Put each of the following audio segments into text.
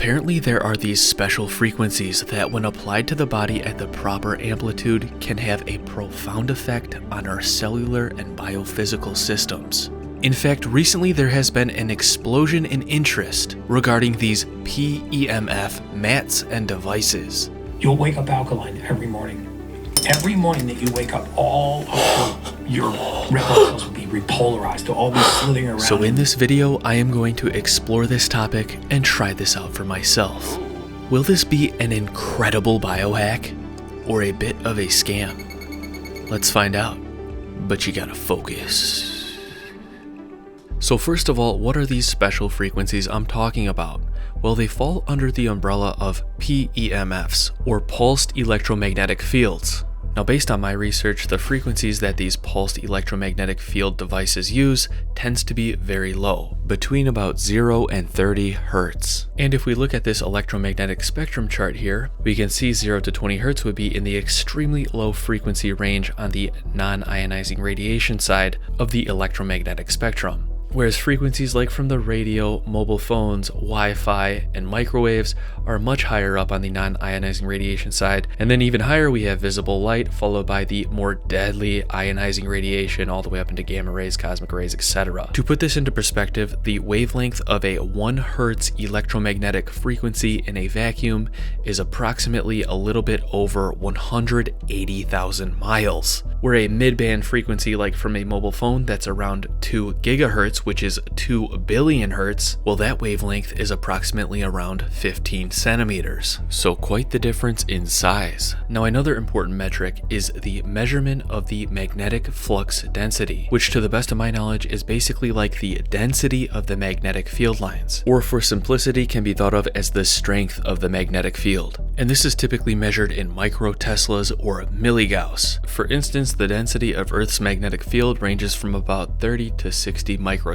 Apparently there are these special frequencies that when applied to the body at the proper amplitude can have a profound effect on our cellular and biophysical systems. In fact, recently there has been an explosion in interest regarding these P.E.M.F. mats and devices. You'll wake up alkaline every morning. Every morning that you wake up, all of your red blood cells will be repolarized. They'll all be slithering around. So in this video, I am going to explore this topic and try this out for myself. Will this be an incredible biohack or a bit of a scam? Let's find out, but you gotta focus. So first of all, what are these special frequencies I'm talking about? Well, they fall under the umbrella of PEMFs, or pulsed electromagnetic fields. Now, based on my research, the frequencies that these pulsed electromagnetic field devices use tends to be very low, between about 0 and 30 hertz. And if we look at this electromagnetic spectrum chart here, we can see 0 to 20 hertz would be in the extremely low frequency range on the non-ionizing radiation side of the electromagnetic spectrum. Whereas frequencies like from the radio, mobile phones, Wi-Fi, and microwaves are much higher up on the non-ionizing radiation side, and then even higher we have visible light, followed by the more deadly ionizing radiation all the way up into gamma rays, cosmic rays, etc. To put this into perspective, the wavelength of a 1 hertz electromagnetic frequency in a vacuum is approximately a little bit over 180,000 miles, where a mid-band frequency like from a mobile phone that's around 2 gigahertz, which is 2 billion hertz, well, that wavelength is approximately around 15 centimeters. So quite the difference in size. Now, another important metric is the measurement of the magnetic flux density, which to the best of my knowledge is basically like the density of the magnetic field lines, or for simplicity can be thought of as the strength of the magnetic field. And this is typically measured in microteslas or milligauss. For instance, the density of Earth's magnetic field ranges from about 30 to 60 microteslas,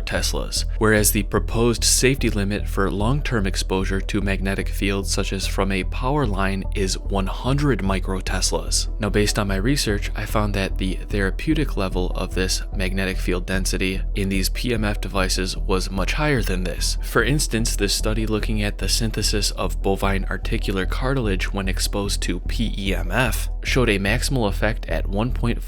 whereas the proposed safety limit for long-term exposure to magnetic fields such as from a power line is 100 microteslas. Now, based on my research, I found that the therapeutic level of this magnetic field density in these PEMF devices was much higher than this. For instance, this study looking at the synthesis of bovine articular cartilage when exposed to PEMF showed a maximal effect at 1.5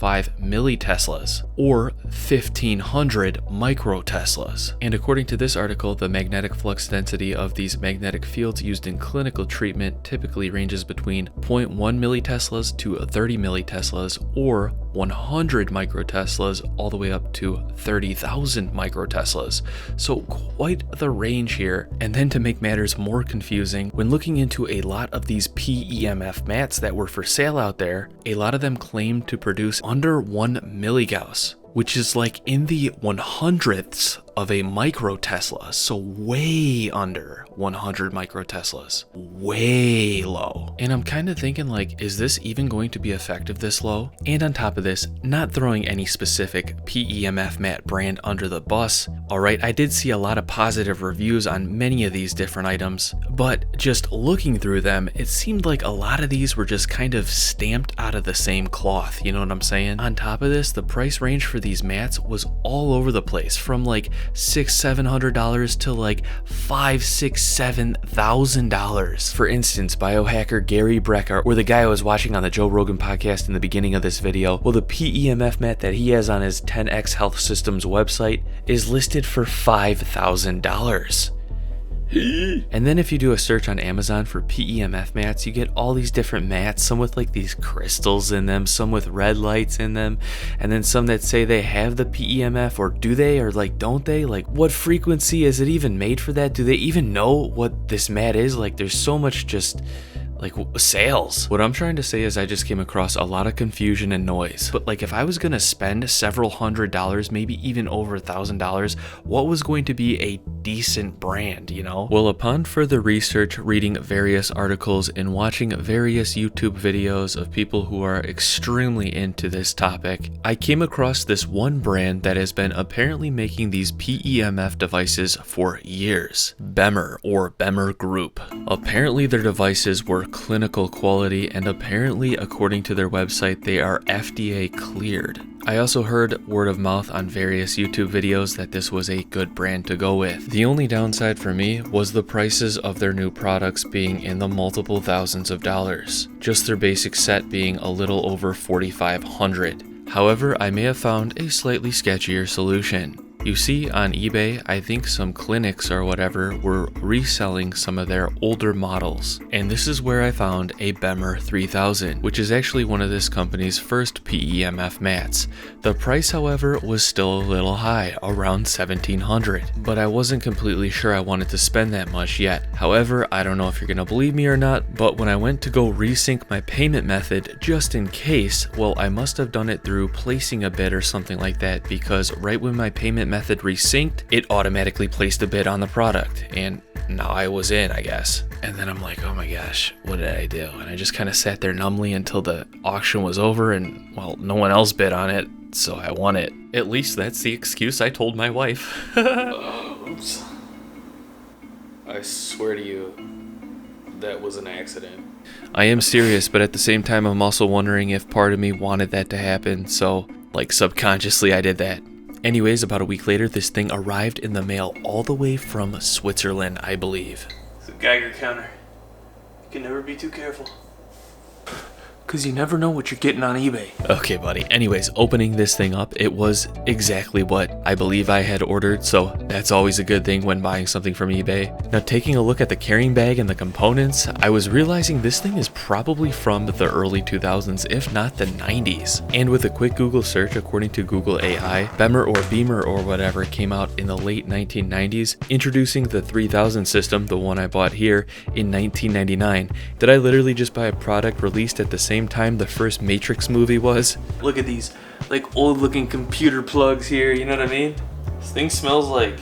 milliteslas, or 1500 microteslas. And according to this article, the magnetic flux density of these magnetic fields used in clinical treatment typically ranges between 0.1 milliteslas to 30 milliteslas, or 100 microteslas all the way up to 30,000 microteslas. So quite the range here. And then to make matters more confusing, when looking into a lot of these PEMF mats that were for sale out there, a lot of them claimed to produce under 1 milligauss, which is like in the 100ths of a microtesla, so way under 100 microteslas, way low. And I'm kind of thinking like, is this even going to be effective this low? And on top of this, not throwing any specific PEMF mat brand under the bus, alright, I did see a lot of positive reviews on many of these different items, but just looking through them, it seemed like a lot of these were just kind of stamped out of the same cloth, you know what I'm saying? On top of this, the price range for these mats was all over the place, from like $600-700 to like $5,000-7,000. For instance, biohacker Gary Breckart, or the guy I was watching on the Joe Rogan podcast in the beginning of this video, well, the PEMF mat that he has on his 10X Health Systems website is listed for $5,000. And then if you do a search on Amazon for PEMF mats, you get all these different mats, some with like these crystals in them, some with red lights in them, and then some that say they have the PEMF, or do they, or like don't they? Like, what frequency is it even made for that? Do they even know what this mat is? Like, there's so much just like sales. What I'm trying to say is I just came across a lot of confusion and noise. But like, if I was gonna spend several $100s, maybe even over $1,000, what was going to be a decent brand, you know? Well, upon further research, reading various articles, and watching various YouTube videos of people who are extremely into this topic, I came across this one brand that has been apparently making these PEMF devices for years. PEMF, or PEMF Group. Apparently their devices were clinical quality, and apparently according to their website they are FDA cleared. I also heard word of mouth on various YouTube videos that this was a good brand to go with. The only downside for me was the prices of their new products being in the multiple thousands of dollars, just their basic set being a little over $4,500. However, I may have found a slightly sketchier solution. You see, on eBay, I think some clinics or whatever were reselling some of their older models. And this is where I found a P.E.M.F 3000, which is actually one of this company's first P.E.M.F mats. The price, however, was still a little high, around $1,700. But I wasn't completely sure I wanted to spend that much yet. However, I don't know if you're gonna believe me or not, but when I went to go resync my payment method, just in case, well, I must have done it through placing a bid or something like that, because right when my payment method resynced, it automatically placed a bid on the product, and now I was in, I guess. And then I'm like, oh my gosh, what did I do? And I just kind of sat there numbly until the auction was over, and well, no one else bid on it, so I won it. At least that's the excuse I told my wife. Oops. I swear to you, that was an accident. I am serious, but at the same time, I'm also wondering if part of me wanted that to happen, so like subconsciously I did that. Anyways, about a week later, this thing arrived in the mail all the way from Switzerland, I believe. It's a Geiger counter. You can never be too careful. Because you never know what you're getting on eBay. Okay, buddy. Anyways, opening this thing up, it was exactly what I believe I had ordered, so that's always a good thing when buying something from eBay. Now, taking a look at the carrying bag and the components, I was realizing this thing is probably from the early 2000s, if not the 90s. And with a quick Google search, according to Google AI, Beamer or whatever came out in the late 1990s, introducing the 3000 system, the one I bought here, in 1999. Did I literally just buy a product released at the same time the first Matrix movie was? Look at these like old looking computer plugs here, you know what I mean? This thing smells like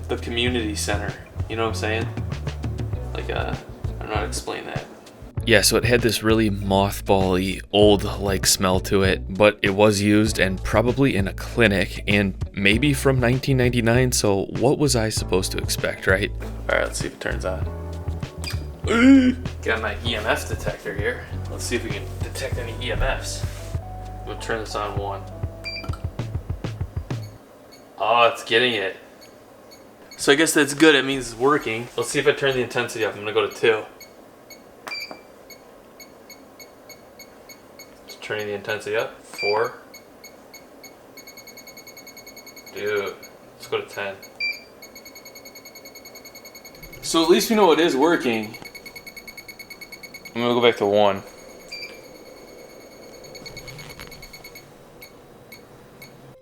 the community center, you know what I'm saying? Like I don't know how to explain that. Yeah, so it had this really mothball-y, old-like smell to it, but it was used and probably in a clinic and maybe from 1999, so what was I supposed to expect, right? Alright, let's see if it turns on. Got my EMF detector here. Let's see if we can detect any EMFs. I'm gonna turn this on 1. Oh, it's getting it. So I guess that's good, it means it's working. Let's see if I turn the intensity up. I'm gonna go to 2. Just turning the intensity up. 4. Dude, let's go to 10. So at least we know it is working. I'm gonna go back to 1.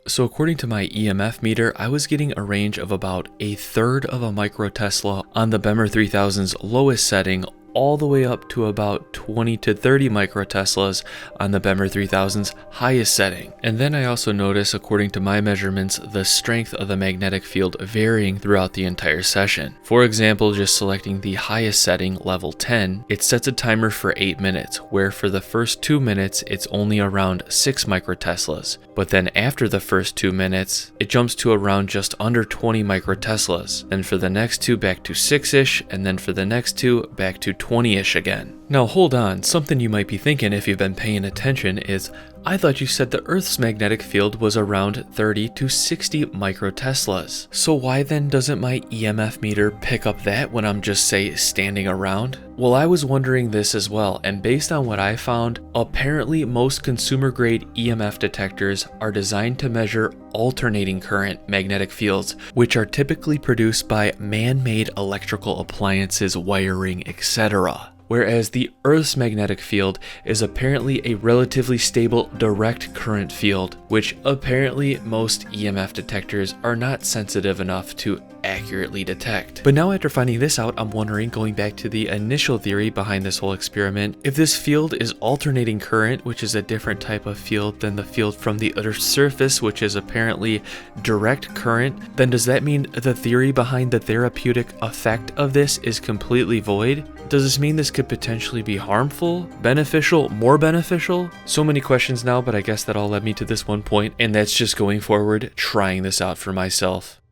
So according to my EMF meter, I was getting a range of about 1/3 of a microtesla on the P.E.M.F 3000's lowest setting, all the way up to about 20 to 30 microteslas on the P.E.M.F 3000's highest setting. And then I also notice, according to my measurements, the strength of the magnetic field varying throughout the entire session. For example, just selecting the highest setting, level 10, it sets a timer for 8 minutes, where for the first 2 minutes, it's only around 6 microteslas. But then after the first 2 minutes, it jumps to around just under 20 microteslas. Then for the next 2 back to 6-ish, and then for the next 2 back to 20-ish again. Now hold on, something you might be thinking if you've been paying attention is, I thought you said the Earth's magnetic field was around 30 to 60 microteslas. So why then doesn't my EMF meter pick up that when I'm just, say, standing around? Well, I was wondering this as well, and based on what I found, apparently most consumer-grade EMF detectors are designed to measure alternating current magnetic fields, which are typically produced by man-made electrical appliances, wiring, etc. Whereas the Earth's magnetic field is apparently a relatively stable direct current field, which apparently most EMF detectors are not sensitive enough to accurately detect. But now after finding this out, I'm wondering, going back to the initial theory behind this whole experiment, if this field is alternating current, which is a different type of field than the field from the Earth's surface, which is apparently direct current, then does that mean the theory behind the therapeutic effect of this is completely void? Does this mean this could potentially be harmful, beneficial, more beneficial? So many questions now, but I guess that all led me to this one point, and that's just going forward, trying this out for myself.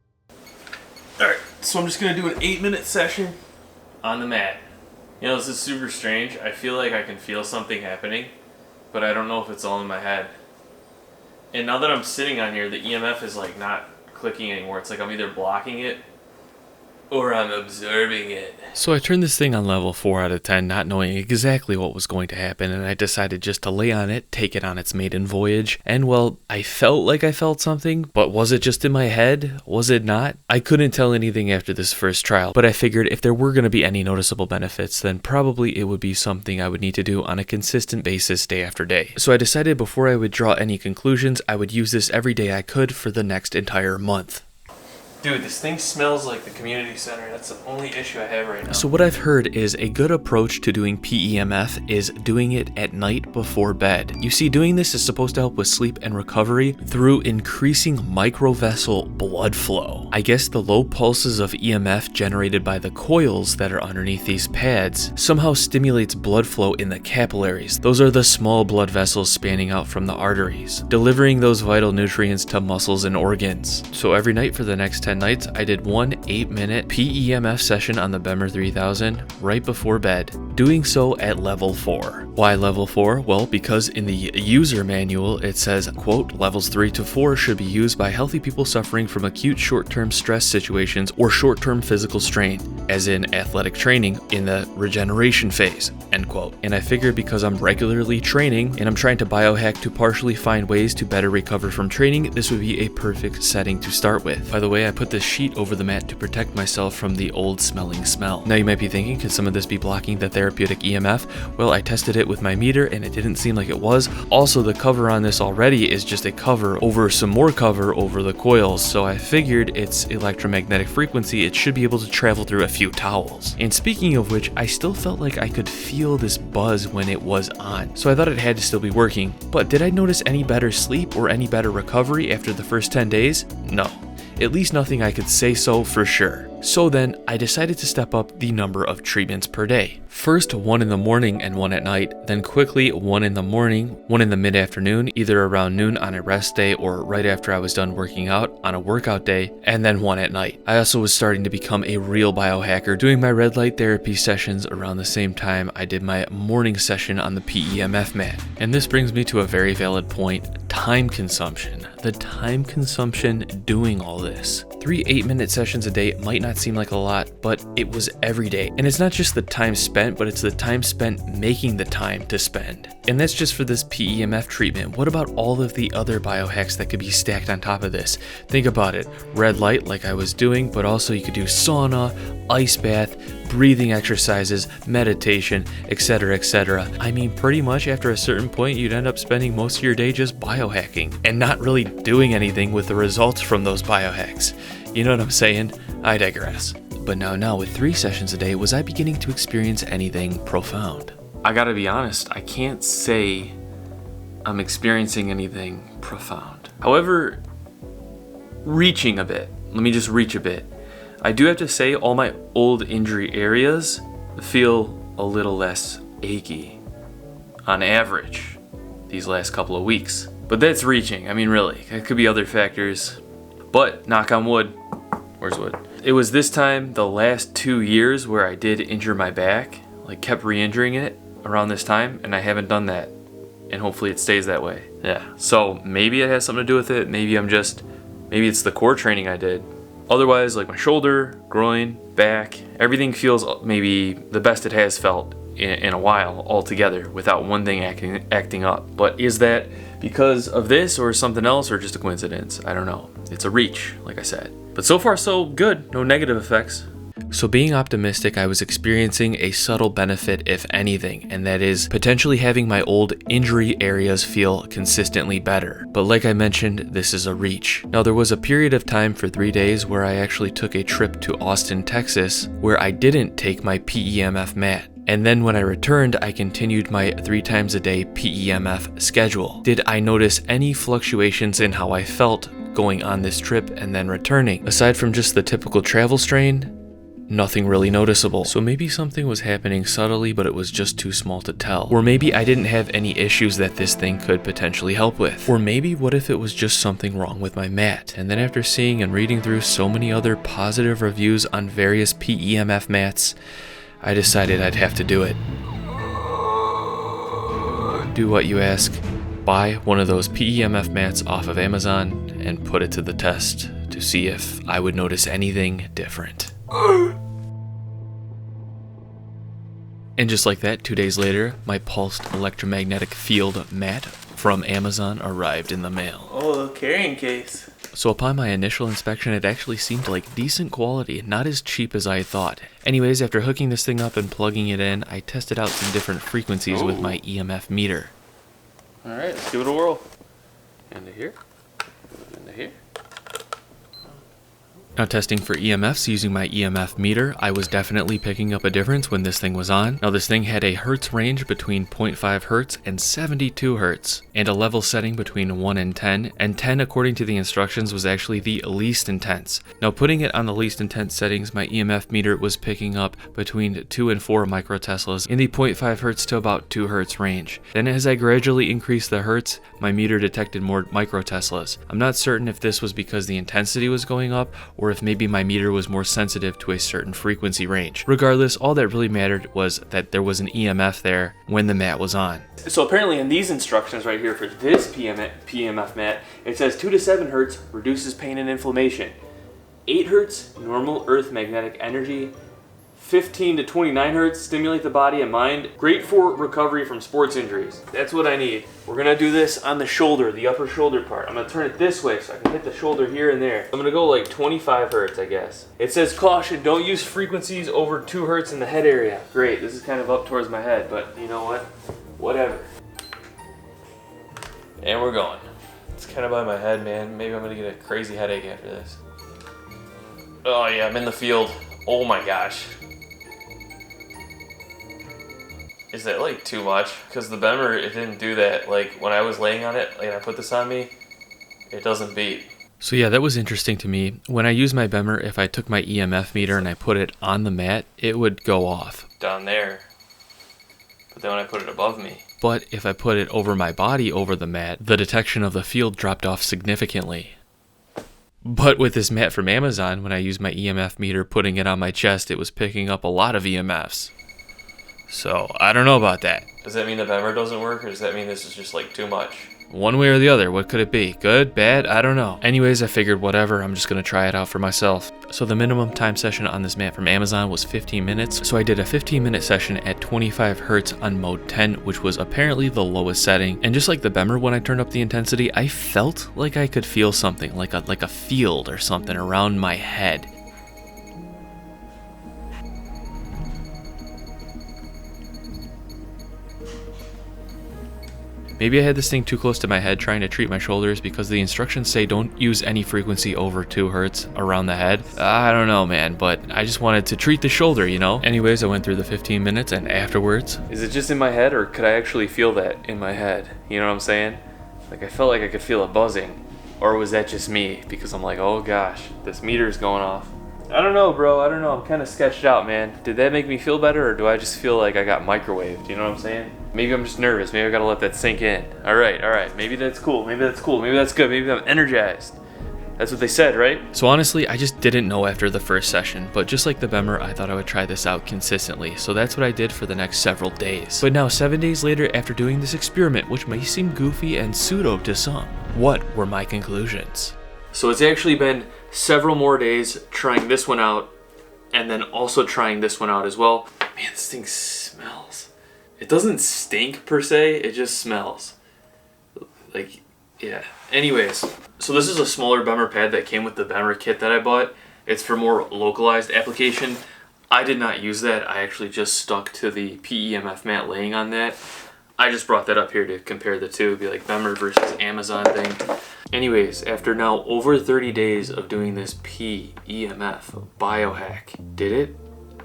Alright, so I'm just going to do an 8-minute session on the mat. You know, this is super strange. I feel like I can feel something happening, but I don't know if it's all in my head. And now that I'm sitting on here, the EMF is like not clicking anymore. It's like I'm either blocking it or I'm absorbing it. So I turned this thing on level 4 out of 10, not knowing exactly what was going to happen, and I decided just to lay on it, take it on its maiden voyage, and well, I felt like I felt something, but was it just in my head? Was it not? I couldn't tell anything after this first trial, but I figured if there were going to be any noticeable benefits, then probably it would be something I would need to do on a consistent basis day after day. So I decided before I would draw any conclusions, I would use this every day I could for the next entire month. Dude, this thing smells like the community center. That's the only issue I have right now. So what I've heard is a good approach to doing PEMF is doing it at night before bed. You see, doing this is supposed to help with sleep and recovery through increasing microvessel blood flow. I guess the low pulses of EMF generated by the coils that are underneath these pads somehow stimulates blood flow in the capillaries. Those are the small blood vessels spanning out from the arteries, delivering those vital nutrients to muscles and organs. So every night for the next 10 nights, I did one 8-minute PEMF session on the P.E.M.F 3000 right before bed, doing so at level 4. Why level 4? Well, because in the user manual it says, quote, levels 3 to 4 should be used by healthy people suffering from acute short-term stress situations or short-term physical strain, as in athletic training in the regeneration phase, end quote. And I figured because I'm regularly training and I'm trying to biohack to partially find ways to better recover from training, this would be a perfect setting to start with. By the way, I put this sheet over the mat to protect myself from the old smelling smell. Now you might be thinking, could some of this be blocking the therapeutic EMF? Well, I tested it with my meter and it didn't seem like it was. Also, the cover on this already is just a cover over some more cover over the coils, so I figured its electromagnetic frequency, it should be able to travel through a few towels. And speaking of which, I still felt like I could feel this buzz when it was on, so I thought it had to still be working. But did I notice any better sleep or any better recovery after the first 10 days? No. At least nothing I could say so for sure. So then, I decided to step up the number of treatments per day. First, 1 in the morning and 1 at night, then quickly 1 in the morning, 1 in the mid-afternoon, either around noon on a rest day or right after I was done working out on a workout day, and then 1 at night. I also was starting to become a real biohacker, doing my red light therapy sessions around the same time I did my morning session on the PEMF mat. And this brings me to a very valid point: time consumption. The time consumption doing all this. 3 8-minute sessions a day might not seem like a lot, but it was every day. And it's not just the time spent, but it's the time spent making the time to spend. And that's just for this PEMF treatment. What about all of the other biohacks that could be stacked on top of this? Think about it. Red light like I was doing, but also you could do sauna, ice bath, breathing exercises, meditation, etc., etc. I mean, pretty much after a certain point, you'd end up spending most of your day just biohacking and not really doing anything with the results from those biohacks. You know what I'm saying? I digress. But now with 3 sessions a day, was I beginning to experience anything profound? I gotta be honest, I can't say I'm experiencing anything profound. However, reaching a bit. Let me just reach a bit. I do have to say all my old injury areas feel a little less achy on average these last couple of weeks. But that's reaching. I mean, really, it could be other factors. But knock on wood. Where's wood? It was this time the last 2 years where I did injure my back, like kept re-injuring it around this time, and I haven't done that. And hopefully it stays that way. Yeah. So maybe it has something to do with it. Maybe it's the core training I did. Otherwise, like my shoulder, groin, back, everything feels maybe the best it has felt in a while altogether without one thing acting up. But is that because of this or something else or just a coincidence? I don't know. It's a reach, like I said. But so far so good, no negative effects. So being optimistic, I was experiencing a subtle benefit, if anything, and that is potentially having my old injury areas feel consistently better. But like I mentioned, this is a reach. Now there was a period of time for 3 days where I actually took a trip to Austin, Texas, where I didn't take my PEMF mat. And then when I returned, I continued my 3 times a day PEMF schedule. Did I notice any fluctuations in how I felt going on this trip and then returning? Aside from just the typical travel strain, nothing really noticeable. So maybe something was happening subtly, but it was just too small to tell. Or maybe I didn't have any issues that this thing could potentially help with. Or maybe what if it was just something wrong with my mat? And then after seeing and reading through so many other positive reviews on various PEMF mats, I decided I'd have to do it. Do what, you ask? buy one of those PEMF mats off of Amazon and put it to the test to see if I would notice anything different. And just like that, 2 days later, my pulsed electromagnetic field mat from Amazon arrived in the mail. Oh, the carrying case. So upon my initial inspection, it actually seemed like decent quality, not as cheap as I thought. Anyways, after hooking this thing up and plugging it in, I tested out some different frequencies with my EMF meter. Alright, let's give it a whirl. Into here. Into here. Now, testing for EMFs using my EMF meter, I was definitely picking up a difference when this thing was on. Now, this thing had a hertz range between 0.5 hertz and 72 hertz, and a level setting between 1 and 10, and 10, according to the instructions, was actually the least intense. Now, putting it on the least intense settings, my EMF meter was picking up between 2 and 4 microteslas in the 0.5 hertz to about 2 hertz range. Then, as I gradually increased the hertz, my meter detected more microteslas. I'm not certain if this was because the intensity was going up, or if maybe my meter was more sensitive to a certain frequency range. Regardless, all that really mattered was that there was an EMF there when the mat was on. So apparently in these instructions right here for this PEMF mat, it says 2 to 7 hertz reduces pain and inflammation. 8 hertz, normal earth magnetic energy. 15 to 29 hertz, stimulate the body and mind. Great for recovery from sports injuries. That's what I need. We're gonna do this on the shoulder, the upper shoulder part. I'm gonna turn it this way so I can hit the shoulder here and there. I'm gonna go like 25 hertz, I guess. It says caution, don't use frequencies over 2 hertz in the head area. Great, this is kind of up towards my head, but you know what? Whatever. And we're going. It's kind of by my head, man. Maybe I'm gonna get a crazy headache after this. Oh yeah, I'm in the field. Oh my gosh. Is that like too much? Because the BEMR, it didn't do that. Like when I was laying on it and I put this on me, it doesn't beat. So yeah, that was interesting to me. When I use my BEMR, if I took my EMF meter and I put it on the mat, it would go off. Down there. But then when I put it above me. But if I put it over my body over the mat, the detection of the field dropped off significantly. But with this mat from Amazon, when I used my EMF meter putting it on my chest, it was picking up a lot of EMFs. So, I don't know about that. Does that mean the BEMR doesn't work, or does that mean this is just like too much? One way or the other, what could it be? Good? Bad? I don't know. Anyways, I figured whatever, I'm just gonna try it out for myself. So the minimum time session on this mat from Amazon was 15 minutes, so I did a 15-minute session at 25 hertz on mode 10, which was apparently the lowest setting. And just like the BEMR, when I turned up the intensity, I felt like I could feel something, like a field or something around my head. Maybe I had this thing too close to my head trying to treat my shoulders because the instructions say don't use any frequency over 2 hertz around the head. I don't know, man, but I just wanted to treat the shoulder, you know? Anyways, I went through the 15 minutes and afterwards... Is it just in my head, or could I actually feel that in my head? You know what I'm saying? Like I felt like I could feel a buzzing. Or was that just me? Because I'm like, oh gosh, this meter's going off. I don't know, bro. I don't know. I'm kind of sketched out, man. Did that make me feel better, or do I just feel like I got microwaved? You know what I'm saying? Maybe I'm just nervous. Maybe I gotta let that sink in. All right. Maybe that's cool. Maybe that's cool. Maybe that's good. Maybe I'm energized. That's what they said, right? So honestly, I just didn't know after the first session, but just like the BEMR, I thought I would try this out consistently. So that's what I did for the next several days. But now, 7 days later, after doing this experiment, which may seem goofy and pseudo to some, what were my conclusions? So it's actually been several more days trying this one out, and then also trying this one out as well. Man, this thing smells. It doesn't stink per se, it just smells. Like, yeah. Anyways, so this is a smaller BEMR pad that came with the BEMR kit that I bought. It's for more localized application. I did not use that. I actually just stuck to the PEMF mat laying on that. I just brought that up here to compare the two, be like BEMR versus Amazon thing. Anyways, after now over 30 days of doing this P.E.M.F. biohack, did it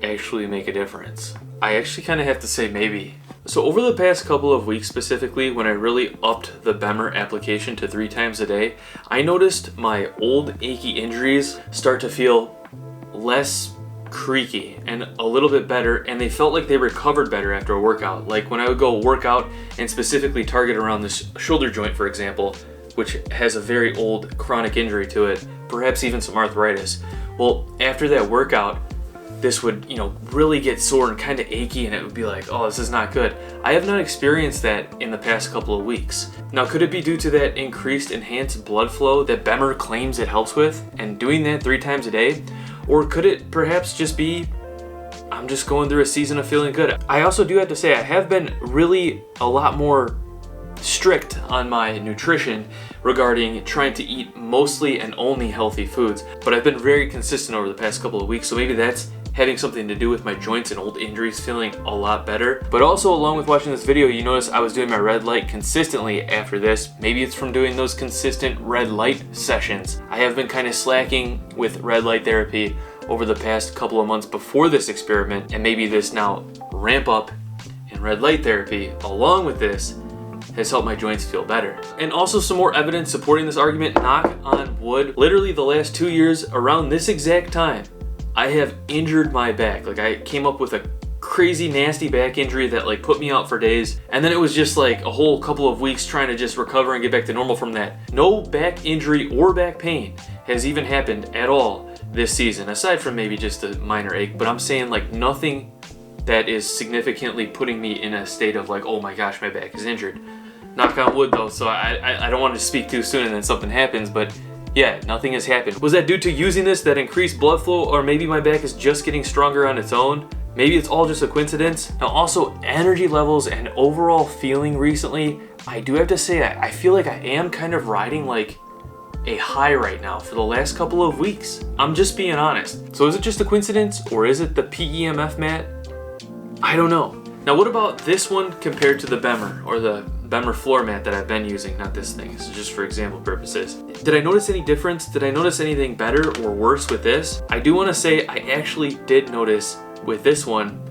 actually make a difference? I actually kind of have to say maybe. So over the past couple of weeks specifically, when I really upped the BEMR application to 3 times a day, I noticed my old achy injuries start to feel less creaky and a little bit better, and they felt like they recovered better after a workout. Like when I would go work out and specifically target around this shoulder joint, for example, which has a very old chronic injury to it, perhaps even some arthritis. Well, after that workout, this would, really get sore and kind of achy, and it would be like, oh, this is not good. I have not experienced that in the past couple of weeks. Now, could it be due to that increased enhanced blood flow that P.E.M.F claims it helps with, and doing that 3 times a day? Or could it perhaps just be I'm just going through a season of feeling good? I also do have to say I have been really a lot more strict on my nutrition regarding trying to eat mostly and only healthy foods, but I've been very consistent over the past couple of weeks, so maybe that's having something to do with my joints and old injuries feeling a lot better. But also, along with watching this video, you notice I was doing my red light consistently after this. Maybe it's from doing those consistent red light sessions. I have been kind of slacking with red light therapy over the past couple of months before this experiment, and maybe this now ramp up in red light therapy along with this has helped my joints feel better. And also some more evidence supporting this argument, knock on wood. Literally the last 2 years, around this exact time, I have injured my back. Like, I came up with a crazy nasty back injury that like put me out for days, and then it was just like a whole couple of weeks trying to just recover and get back to normal from that. No back injury or back pain has even happened at all this season, aside from maybe just a minor ache, but I'm saying like nothing that is significantly putting me in a state of like, oh my gosh, my back is injured. Knock on wood though, so I don't want to speak too soon and then something happens, but yeah, nothing has happened. Was that due to using this that increased blood flow, or maybe my back is just getting stronger on its own? Maybe it's all just a coincidence. Now also, energy levels and overall feeling recently, I do have to say I feel like I am kind of riding like a high right now for the last couple of weeks. I'm just being honest. So is it just a coincidence, or is it the P.E.M.F mat? I don't know. Now what about this one compared to the P.E.M.F or the P.E.M.F floor mat that I've been using? Not this thing, this is just for example purposes. Did I notice any difference? Did I notice anything better or worse with this? I do want to say I actually did notice with this one,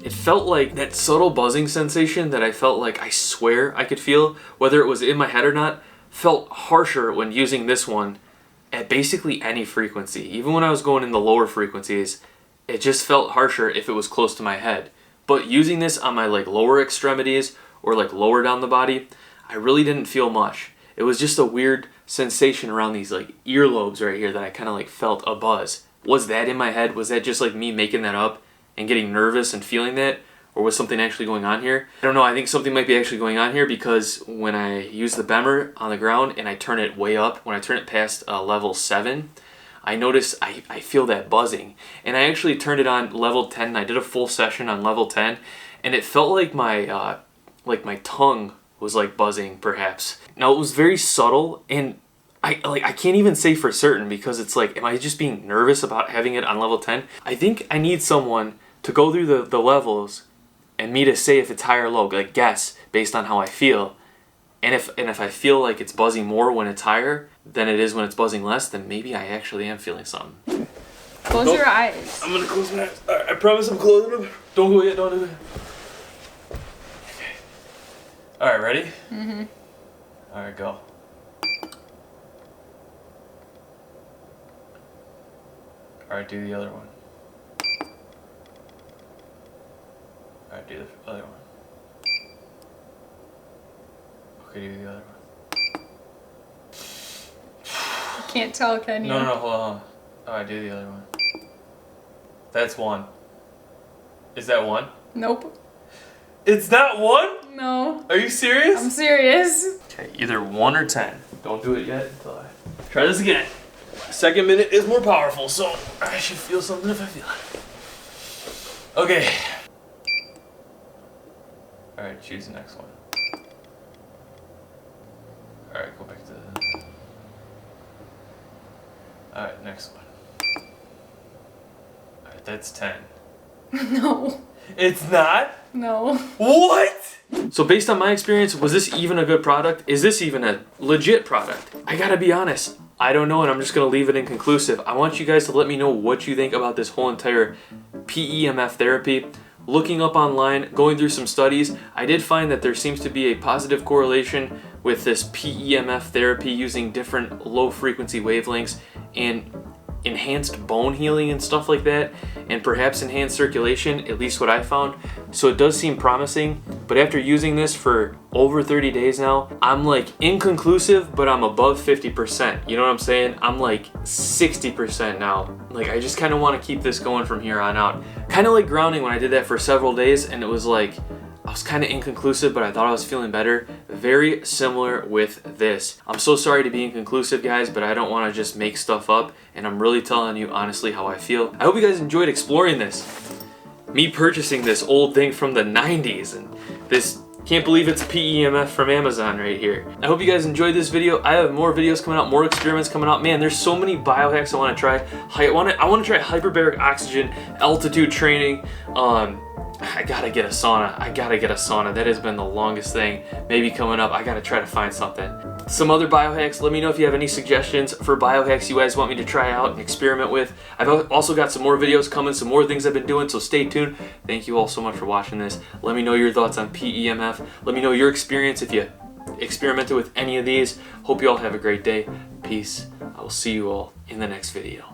it felt like that subtle buzzing sensation that I felt like I swear I could feel, whether it was in my head or not, felt harsher when using this one at basically any frequency. Even when I was going in the lower frequencies, it just felt harsher if it was close to my head. But using this on my like lower extremities or like lower down the body, I really didn't feel much. It was just a weird sensation around these like earlobes right here that I kind of like felt a buzz. Was that in my head? Was that just like me making that up and getting nervous and feeling that? Or was something actually going on here? I don't know, I think something might be actually going on here, because when I use the P.E.M.F on the ground and I turn it way up, when I turn it past level 7, I notice I feel that buzzing. And I actually turned it on level 10, and I did a full session on level 10, and it felt like my tongue was like buzzing perhaps. Now it was very subtle, and I can't even say for certain, because it's like, am I just being nervous about having it on level 10? I think I need someone to go through the levels and me to say if it's high or low, like guess based on how I feel. And if I feel like it's buzzing more when it's higher than it is when it's buzzing less, then maybe I actually am feeling something. Close your eyes. I'm gonna close my eyes. I promise I'm closing them. Don't go yet, don't do it. Okay. Alright, ready? Mm-hmm. Alright, go. Alright, do the other one. Alright, do the other one. Okay, do the other one. Can't tell, can you? No, hold on. Alright, do the other one. That's 1. Is that 1? Nope. It's not 1? No. Are you serious? I'm serious. Okay, either 1 or 10. Don't do it yet until I try this again. Second minute is more powerful, so I should feel something if I feel it. Okay. Alright, choose the next one. Alright, go back to the... Alright, next one. Alright, that's 10. No. It's not? No. What? So based on my experience, was this even a good product? Is this even a legit product? I gotta be honest, I don't know, and I'm just gonna leave it inconclusive. I want you guys to let me know what you think about this whole entire P.E.M.F therapy. Looking up online, going through some studies, I did find that there seems to be a positive correlation with this P.E.M.F therapy using different low frequency wavelengths and enhanced bone healing and stuff like that, and perhaps enhanced circulation, at least what I found. So it does seem promising, but after using this for over 30 days now, I'm like inconclusive, but I'm above 50%. You know what I'm saying? I'm like 60% now. Like I just kind of want to keep this going from here on out. Kind of like grounding when I did that for several days and it was like, I was kind of inconclusive, but I thought I was feeling better. Very similar with this. I'm so sorry to be inconclusive, guys, but I don't want to just make stuff up, and I'm really telling you honestly how I feel. I hope you guys enjoyed exploring this. Me purchasing this old thing from the 90s, and this, can't believe it's P.E.M.F. from Amazon right here. I hope you guys enjoyed this video. I have more videos coming out, more experiments coming out. Man, there's so many biohacks I want to try. I want to try hyperbaric oxygen, altitude training, I gotta get a sauna. That has been the longest thing. Maybe coming up, I gotta try to find something. Some other biohacks. Let me know if you have any suggestions for biohacks you guys want me to try out and experiment with. I've also got some more videos coming, some more things I've been doing, so stay tuned. Thank you all so much for watching this. Let me know your thoughts on P.E.M.F. Let me know your experience if you experimented with any of these. Hope you all have a great day. Peace. I will see you all in the next video.